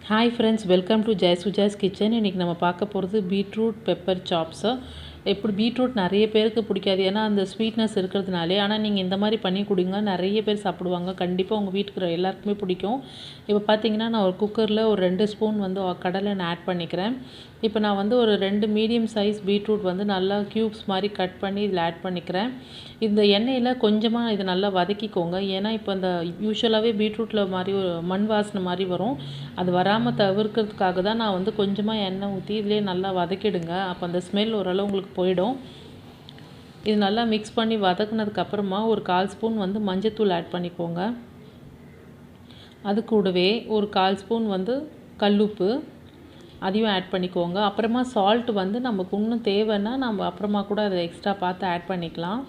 Hi friends, welcome to Jai Suja's Kitchen. இன்றைக்கி நம்ம பார்க்க போகிறது பீட்ரூட் பெப்பர் சாப்ஸு. எப்படி பீட்ரூட் நிறைய பேருக்கு பிடிக்காது, ஏன்னா அந்த ஸ்வீட்னஸ் இருக்கிறதுனாலே. ஆனால் நீங்கள் இந்த மாதிரி பண்ணி கொடுங்க, நிறைய பேர் சாப்பிடுவாங்க. கண்டிப்பாக உங்கள் வீட்டுக்கு எல்லாருக்குமே பிடிக்கும். இப்போ பார்த்தீங்கன்னா நான் ஒரு குக்கரில் ஒரு 2 ஸ்பூன் கடலை நான் ஆட் பண்ணிக்கிறேன். இப்போ நான் ஒரு 2 மீடியம் சைஸ் பீட்ரூட் நல்லா க்யூப்ஸ் மாதிரி கட் பண்ணி இதில் ஆட் பண்ணிக்கிறேன். இந்த எண்ணெயில் கொஞ்சமாக இதை நல்லா வதக்கிக்கோங்க. ஏன்னா இப்போ இந்த யூஸ்வலாகவே பீட்ரூட்டில் மாதிரி ஒரு மண் வாசனை மாதிரி வரும். அது வராமல் தவிர்க்கிறதுக்காக தான் நான் கொஞ்சமாக எண்ணெய் ஊற்றி இதிலே நல்லா வதக்கிடுங்க. அப்போ அந்த ஸ்மெல் ஓரளவு உங்களுக்கு போயிடும். இது நல்லா மிக்ஸ் பண்ணி வதக்குனதுக்கப்புறமா ஒரு 1/4 ஸ்பூன் மஞ்சத்தூள் ஆட் பண்ணிக்கோங்க. அது கூடவே ஒரு 1/4 ஸ்பூன் கல்லுப்பு அதையும் ஆட் பண்ணிக்கோங்க. அப்புறமா சால்ட் நமக்கு இன்னும் தேவைன்னா நம்ம அப்புறமா கூட அதை எக்ஸ்ட்ரா பார்த்து ஆட் பண்ணிக்கலாம்.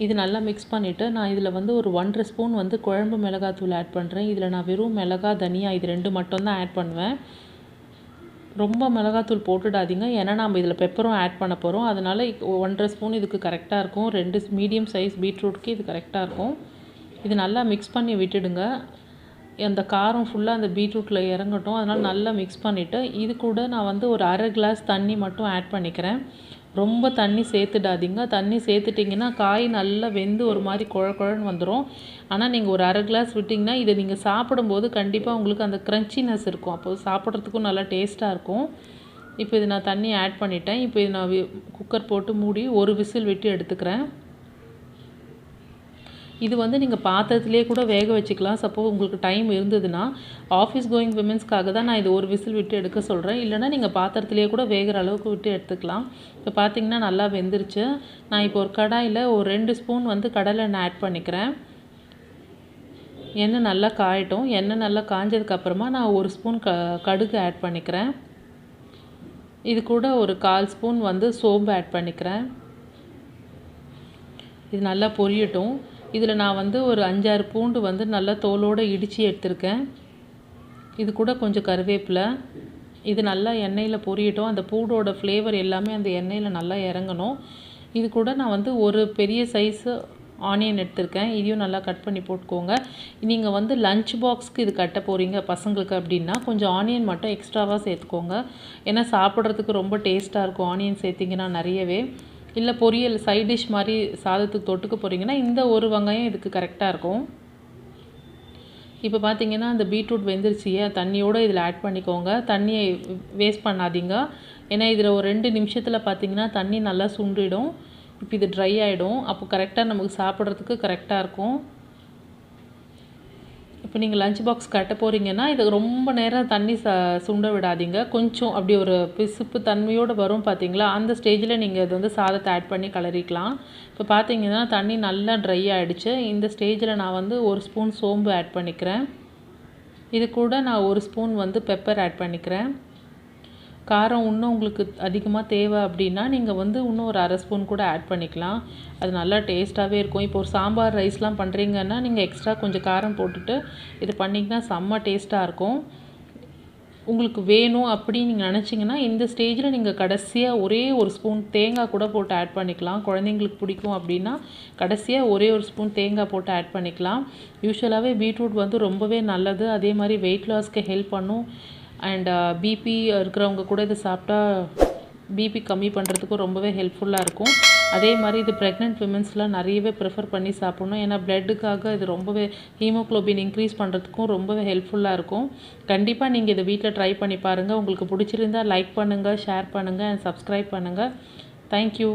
இது நல்லா மிக்ஸ் பண்ணிவிட்டு நான் இதில் ஒரு 1/2 ஸ்பூன் குழம்பு மிளகாத்தூள் ஆட் பண்ணுறேன். இதில் நான் வெறும் மிளகா, தனியா இது 2 மட்டும்தான் ஆட் பண்ணுவேன். ரொம்ப மிளகாத்தூள் போட்டுடாதீங்க, ஏன்னா நம்ம இதில் பெப்பரும் ஆட் பண்ண போகிறோம். அதனால் 1/2 ஸ்பூன் இதுக்கு கரெக்டாக இருக்கும். 2 மீடியம் சைஸ் பீட்ரூட்க்கு இது கரெக்டாக இருக்கும். இது நல்லா மிக்ஸ் பண்ணி விட்டுடுங்க. அந்த காரம் ஃபுல்லாக அந்த பீட்ரூட்டில் இறங்கட்டும். அதனால் நல்லா மிக்ஸ் பண்ணிவிட்டு இது கூட நான் ஒரு 1/2 கிளாஸ் தண்ணி மட்டும் ஆட் பண்ணிக்கிறேன். ரொம்ப தண்ணி சேர்த்துடாதீங்க. தண்ணி சேர்த்துட்டிங்கன்னா காய் நல்லா வெந்து ஒரு மாதிரி குழன்னு வந்துடும். ஆனால் நீங்கள் ஒரு 1/2 கிளாஸ் விட்டிங்கன்னா இதை நீங்கள் சாப்பிடும்போது கண்டிப்பாக உங்களுக்கு அந்த க்ரன்ச்சினஸ் இருக்கும். அப்போது சாப்பிட்றதுக்கும் நல்லா டேஸ்ட்டாக இருக்கும். இப்போ இது நான் தண்ணி ஆட் பண்ணிட்டேன். இப்போ இது நான் குக்கர் போட்டு மூடி ஒரு விசில் விட்டு எடுத்துக்கிறேன். இது நீங்கள் பாத்திரத்திலே கூட வேக வச்சுக்கலாம். சப்போஸ் உங்களுக்கு டைம் இருந்ததுன்னா. ஆஃபீஸ் கோயிங் விமென்ஸ்க்காக தான் நான் இது ஒரு விசில் விட்டு எடுக்க சொல்கிறேன். இல்லைனா நீங்கள் பாத்திரத்திலே கூட வேகிற அளவுக்கு விட்டு எடுத்துக்கலாம். இப்போ பார்த்தீங்கன்னா நல்லா வெந்துருச்சு. நான் இப்போ ஒரு கடாயில் ஒரு 2 ஸ்பூன் கடலை எண்ணெய் ஆட் பண்ணிக்கிறேன். எண்ணெய் நல்லா காயட்டும். எண்ணெய் நல்லா காஞ்சதுக்கப்புறமா நான் ஒரு ஸ்பூன் கடுகு ஆட் பண்ணிக்கிறேன். இது கூட ஒரு 1/4 ஸ்பூன் சோம்பு ஆட் பண்ணிக்கிறேன். இது நல்லா பொரியட்டும். இதில் நான் ஒரு 5-6 பூண்டு நல்லா தோலோடு இடித்து எடுத்திருக்கேன். இது கூட கொஞ்சம் கருவேப்பிலை. இது நல்லா எண்ணெயில் பொரியட்டும். அந்த பூண்டோட ஃப்ளேவர் எல்லாமே அந்த எண்ணெயில் நல்லா இறங்கணும். இது கூட நான் ஒரு பெரிய சைஸு ஆனியன் எடுத்திருக்கேன். இதையும் நல்லா கட் பண்ணி போட்டுக்கோங்க. நீங்கள் லஞ்ச் பாக்ஸ்க்கு இது கட்ட போகிறீங்க பசங்களுக்கு அப்படின்னா கொஞ்சம் ஆனியன் மட்டும் எக்ஸ்ட்ராவாக சேர்த்துக்கோங்க. ஏன்னா சாப்பிட்றதுக்கு ரொம்ப டேஸ்ட்டாக இருக்கும் ஆனியன் சேர்த்திங்கன்னா நிறையவே. இல்லை பொரியல் சைட் டிஷ் மாதிரி சாதத்துக்கு தொட்டுக்க போகிறீங்கன்னா இந்த ஒரு வெங்காயம் இதுக்கு கரெக்டாக இருக்கும். இப்போ பார்த்தீங்கன்னா அந்த பீட்ரூட் வெந்துருச்சியே, தண்ணியோடு இதில் ஆட் பண்ணிக்கோங்க. தண்ணியை வேஸ்ட் பண்ணாதீங்க. ஏன்னா இதில் ஒரு 2 நிமிஷத்தில் பார்த்தீங்கன்னா தண்ணி நல்லா சுண்டிடும். இப்போ இது ட்ரை ஆகிடும். அப்போ கரெக்டாக நமக்கு சாப்பிட்றதுக்கு கரெக்டாக இருக்கும். இப்போ நீங்கள் லஞ்ச் பாக்ஸ் கட்ட போகிறீங்கன்னா இது ரொம்ப நேரம் தண்ணி சுண்ட விடாதீங்க. கொஞ்சம் அப்படி ஒரு பிசுப்பு தன்மையோடு வரும் பார்த்தீங்களா, அந்த ஸ்டேஜில் நீங்கள் இது சாதத்தை ஆட் பண்ணி கிளறிக்கலாம். இப்போ பார்த்தீங்கன்னா தண்ணி நல்லா ட்ரை ஆகிடுச்சு. இந்த ஸ்டேஜில் நான் ஒரு ஸ்பூன் சோம்பு ஆட் பண்ணிக்கிறேன். இது கூட நான் ஒரு ஸ்பூன் பெப்பர் ஆட் பண்ணிக்கிறேன். காரம் இன்னும் உங்களுக்கு அதிகமாக தேவை அப்படின்னா நீங்கள் இன்னும் ஒரு 1/2 ஸ்பூன் கூட ஆட் பண்ணிக்கலாம். அது நல்லா டேஸ்ட்டாகவே இருக்கும். இப்போ ஒரு சாம்பார் ரைஸ்லாம் பண்ணுறீங்கன்னா நீங்கள் எக்ஸ்ட்ரா கொஞ்சம் காரம் போட்டுட்டு இது பண்ணிங்கன்னா செம்ம டேஸ்ட்டாக இருக்கும். உங்களுக்கு வேணும் அப்படின்னு நீங்கள் நினச்சிங்கன்னா இந்த ஸ்டேஜில் நீங்கள் கடைசியாக ஒரே ஒரு ஸ்பூன் தேங்காய் கூட போட்டு ஆட் பண்ணிக்கலாம். குழந்தைங்களுக்கு பிடிக்கும் அப்படின்னா கடைசியாக ஒரே ஒரு ஸ்பூன் தேங்காய் போட்டு ஆட் பண்ணிக்கலாம். யூஸ்வலாகவே பீட்ரூட் ரொம்பவே நல்லது. அதே மாதிரி வெயிட் லாஸ்க்கு ஹெல்ப் பண்ணும். அண்ட் பிபி இருக்கிறவங்க கூட இது சாப்பிட்டா பிபி கம்மி பண்ணுறதுக்கும் ரொம்பவே ஹெல்ப்ஃபுல்லாக இருக்கும். அதே மாதிரி இது ப்ரெக்னென்ட் விமென்ஸ்லாம் நிறையவே ப்ரிஃபர் பண்ணி சாப்பிட்ணும். ஏன்னா பிளட்டுக்காக இது ரொம்பவே ஹீமோக்ளோபின் இன்க்ரீஸ் பண்ணுறதுக்கும் ரொம்பவே ஹெல்ப்ஃபுல்லாக இருக்கும். கண்டிப்பாக நீங்கள் இதை வீட்டில் ட்ரை பண்ணி பாருங்கள். உங்களுக்கு பிடிச்சிருந்தால் லைக் பண்ணுங்கள், ஷேர் பண்ணுங்கள் அண்ட் சப்ஸ்கிரைப் பண்ணுங்கள். தேங்க்யூ.